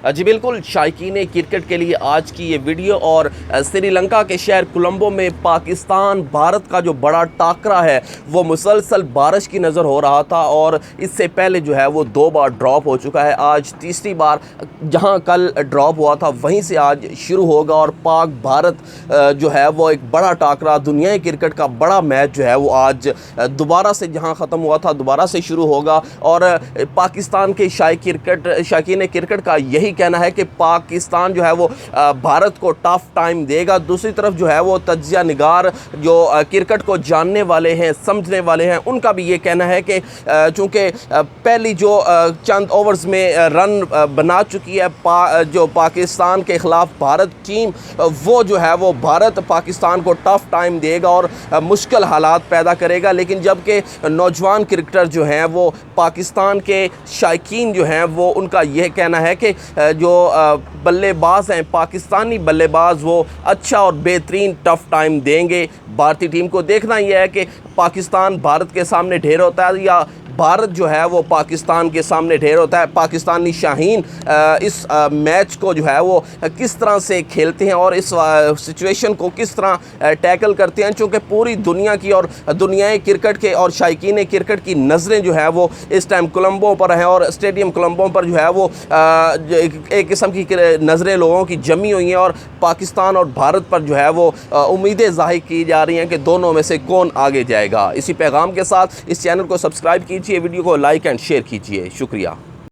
جی بالکل، شائقین کرکٹ کے لیے آج کی یہ ویڈیو اور سری لنکا کے شہر کولمبو میں پاکستان بھارت کا جو بڑا ٹاکرا ہے وہ مسلسل بارش کی نظر ہو رہا تھا، اور اس سے پہلے جو ہے وہ 2 بار ڈراپ ہو چکا ہے۔ آج تیسری بار، جہاں کل ڈراپ ہوا تھا وہیں سے آج شروع ہوگا، اور پاک بھارت جو ہے وہ ایک بڑا ٹاکرا، دنیا کرکٹ کا بڑا میچ جو ہے وہ آج دوبارہ سے جہاں ختم ہوا تھا دوبارہ سے شروع ہوگا۔ اور پاکستان کے شائقین کرکٹ کا یہی کہنا ہے کہ پاکستان جو ہے وہ بھارت کو ٹف ٹائم دے گا۔ دوسری طرف جو ہے وہ تجزیہ نگار جو کرکٹ کو جاننے والے ہیں، سمجھنے والے ہیں، ان کا بھی یہ کہنا ہے کہ چونکہ پہلی جو چند اوورز میں رن بنا چکی ہے جو پاکستان کے خلاف بھارت ٹیم، وہ جو ہے وہ بھارت پاکستان کو ٹف ٹائم دے گا اور مشکل حالات پیدا کرے گا۔ لیکن جبکہ نوجوان کرکٹر جو ہیں وہ پاکستان کے شائقین جو ہیں وہ ان کا یہ کہنا ہے کہ جو بلے باز ہیں، پاکستانی بلے باز، وہ اچھا اور بہترین ٹف ٹائم دیں گے بھارتی ٹیم کو۔ دیکھنا یہ ہے کہ پاکستان بھارت کے سامنے ڈھیر ہوتا ہے یا بھارت جو ہے وہ پاکستان کے سامنے ڈھیر ہوتا ہے۔ پاکستانی شاہین اس میچ کو جو ہے وہ کس طرح سے کھیلتے ہیں اور اس سچویشن کو کس طرح ٹیکل کرتے ہیں، چونکہ پوری دنیا کی اور دنیائے کرکٹ کے اور شائقین کرکٹ کی نظریں جو ہے وہ اس ٹائم کولمبو پر ہیں، اور اسٹیڈیم کولمبو پر جو ہے وہ ایک قسم کی نظریں لوگوں کی جمی ہوئی ہیں، اور پاکستان اور بھارت پر جو ہے وہ امیدیں ظاہر کی جا رہی ہیں کہ دونوں میں سے کون آگے جائے گا۔ اسی پیغام کے ساتھ اس چینل کو سبسکرائب کیجیے، ویڈیو کو لائک اینڈ شیئر کیجیے۔ شکریہ۔